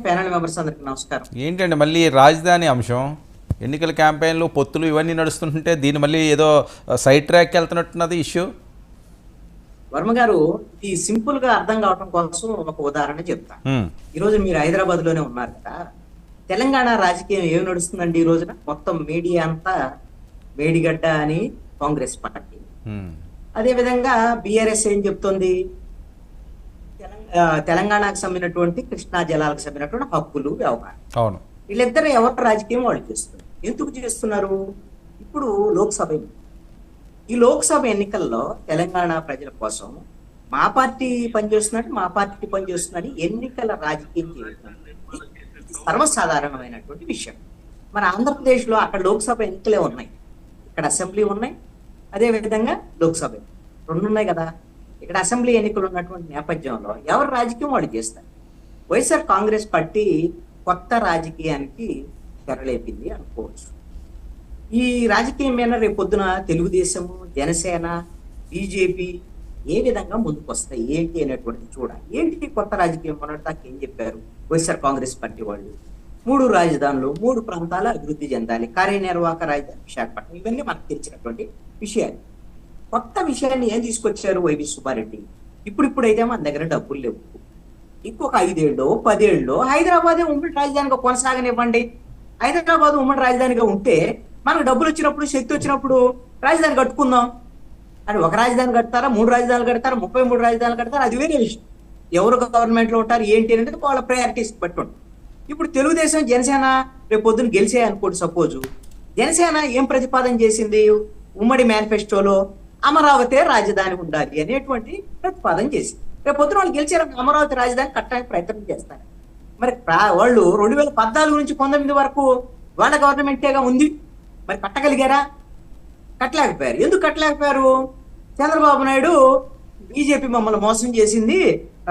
Panel members అందరికి నమస్కారం. ఏంటండి మళ్ళీ రాజధాని అంశం, ఎన్నికల క్యాంపెయిన్లు, పొత్తులు ఇవన్నీ నడుస్తుంటే దీన్ని మళ్ళీ ఏదో సైడ్ ట్రాక్ వెళ్తున్నట్టున్నది ఇష్యూ. వర్మ గారు, ఇది సింపుల్ గా అర్థం కావడం కోసం ఒక ఉదాహరణ చెప్తా. ఈ రోజు మీరు హైదరాబాద్ లోనే ఉన్నారు కదా, తెలంగాణ రాజకీయం ఏమి నడుస్తుందండి ఈ రోజున? మొత్తం మీడియా అంతా మేడిగడ్డ అని కాంగ్రెస్ పార్టీ, అదే విధంగా బిఆర్ఎస్ ఏం చెప్తుంది, తెలంగాణకు సంబంధించినటువంటి కృష్ణా జలాలకు సంబంధించినటువంటి హక్కులు వ్యవహారం. అవును, వీళ్ళిద్దరు ఎవరు రాజకీయం వాళ్ళు చేస్తున్నారు. ఎందుకు చేస్తున్నారు? ఇప్పుడు లోక్సభ ఈ లోక్సభ ఎన్నికల్లో తెలంగాణ ప్రజల కోసం మా పార్టీ పనిచేస్తున్నట్టు మా పార్టీ పనిచేస్తుందని ఎన్నికల రాజకీయం చేయడం సర్వసాధారణమైనటువంటి విషయం. మన ఆంధ్రప్రదేశ్ లో అక్కడ లోక్సభ ఎన్నికలే ఉన్నాయి, ఇక్కడ అసెంబ్లీ ఉన్నాయి, అదే విధంగా లోక్సభ రెండు ఉన్నాయి కదా. ఇక్కడ అసెంబ్లీ ఎన్నికలు ఉన్నటువంటి నేపథ్యంలో ఎవరు రాజకీయం వాళ్ళు చేస్తారు. వైఎస్ఆర్ కాంగ్రెస్ పార్టీ కొత్త రాజకీయానికి తెరలేపింది అనుకోవచ్చు. ఈ రాజకీయం మీద రేపు పొద్దున తెలుగుదేశము, జనసేన, బీజేపీ ఏ విధంగా ముందుకు వస్తాయి ఏంటి అనేటువంటిది చూడాలి. ఏంటి కొత్త రాజకీయం మొన్నటిదాకా ఏం చెప్పారు వైఎస్ఆర్ కాంగ్రెస్ పార్టీ వాళ్ళు? 3 రాజధానులు, 3 ప్రాంతాల అభివృద్ధి చెందాలి, కార్యనిర్వాహక రాజధాని విశాఖపట్నం, ఇవన్నీ మనకు తెలిసినటువంటి విషయాలు. కొత్త విషయాన్ని ఏం తీసుకొచ్చారు వైవి సుబ్బారెడ్డి? ఇప్పుడైతే మన దగ్గర డబ్బులు లేవు, ఇంకొక 5 ఏళ్ళో 10 ఏళ్ళలో హైదరాబాదే ఉమ్మడి రాజధానిగా కొనసాగనివ్వండి. హైదరాబాద్ ఉమ్మడి రాజధానిగా ఉంటే మనకు డబ్బులు వచ్చినప్పుడు, శక్తి వచ్చినప్పుడు రాజధాని కట్టుకుందాం అని. ఒక రాజధాని కడతారా, 3 రాజధానులు కడతారా, 33 రాజధానులు కడతారా, అది వేరే విషయం. ఎవరు గవర్నమెంట్ లో ఉంటారు ఏంటి అనేది వాళ్ళ ప్రయారిటీస్ బట్టి ఉంటుంది. ఇప్పుడు తెలుగుదేశం, జనసేన రేపు పొద్దున్న గెలిచాయి అనుకోండి. సపోజు జనసేన ఏం ప్రతిపాదన చేసింది ఉమ్మడి మేనిఫెస్టోలో? అమరావతి రాజధాని ఉండాలి అనేటువంటి ప్రతిపాదన చేసింది. రేపు పొద్దున వాళ్ళు గెలిచారు, అమరావతి రాజధాని కట్టడానికి ప్రయత్నం చేస్తారు. మరి వాళ్ళు 2014 నుంచి 19 వరకు వాళ్ళ గవర్నమెంటేగా ఉంది, మరి కట్టగలిగారా? కట్టలేకపోయారు. ఎందుకు కట్టలేకపోయారు? చంద్రబాబు నాయుడు బీజేపీ మమ్మల్ని మోసం చేసింది,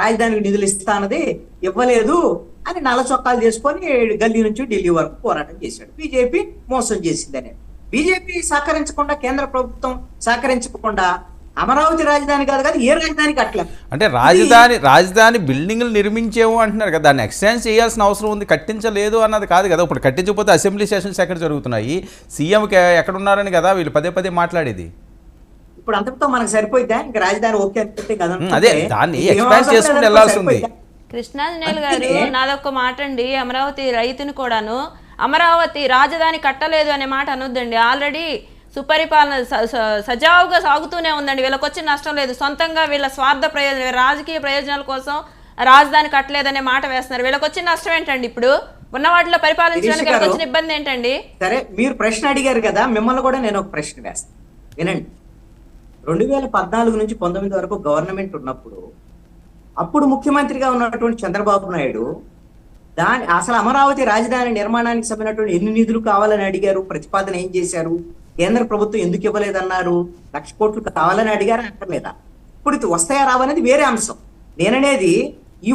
రాజధానికి నిధులు ఇస్తానది ఇవ్వలేదు అని నల్ల చొక్కాలు చేసుకొని గల్లీ నుంచి ఢిల్లీ వరకు పోరాటం చేశాడు. బీజేపీ మోసం చేసిందని. బీజేపీ సహకరించకుండా, కేంద్ర ప్రభుత్వం సహకరించకుండా అమరావతి రాజధాని కాదు కదా, ఏ రాజధాని కట్టలేదు. అంటే రాజధాని బిల్డింగ్లు నిర్మించేవు అంటున్నారు కదా, దాన్ని ఎక్స్టెండ్ చేయాల్సిన అవసరం ఉంది, కట్టించలేదు అన్నది కాదు కదా. ఇప్పుడు కట్టించకపోతే అసెంబ్లీ సెషన్స్ ఎక్కడ జరుగుతున్నాయి, సీఎంకి ఎక్కడ ఉన్నారని కదా వీళ్ళు పదే మాట్లాడేది. ఇప్పుడు అంతటితో మనకు సరిపోయిద్దా? ఇంకా రాజధాని ఓకే అంటే కదా, అదే దాన్ని ఎక్స్పాండ్ చేసుకుని వెళ్ళాల్సి ఉంది. కృష్ణాంజనేయులు గారు, నాదొక్క మాట అండి. అమరావతి రైతుని కూడాను అమరావతి రాజధాని కట్టలేదు అనే మాట అనొద్దండి. ఆల్రెడీ సుపరిపాలన సజావుగా సాగుతూనే ఉందండి. వీళ్ళకి వచ్చి నష్టం లేదు. సొంతంగా వీళ్ళ స్వార్థ ప్రయోజనం, రాజకీయ ప్రయోజనాల కోసం రాజధాని కట్టలేదనే మాట వేస్తున్నారు. వీళ్ళకి వచ్చిన నష్టం ఏంటండి? ఇప్పుడు ఉన్న వాటిలో పరిపాలించడానికి వీళ్ళకి వచ్చిన ఇబ్బంది ఏంటండి? సరే, మీరు ప్రశ్న అడిగారు కదా, మిమ్మల్ని కూడా నేను ఒక ప్రశ్న వేస్తాను, వినండి. 2014 నుంచి 19 వరకు గవర్నమెంట్ ఉన్నప్పుడు అప్పుడు ముఖ్యమంత్రిగా ఉన్నటువంటి చంద్రబాబు నాయుడు అసలు అమరావతి రాజధాని నిర్మాణానికి సంబంధించినటువంటి ఎన్ని నిధులు కావాలని అడిగారు, ప్రతిపాదన ఏం చేశారు, కేంద్ర ప్రభుత్వం ఎందుకు ఇవ్వలేదన్నారు, 1,00,000 కోట్లు కావాలని అడిగారు అంటలేదా? ఇప్పుడు వస్తాయా రావనేది వేరే అంశం. నేననేది ఈ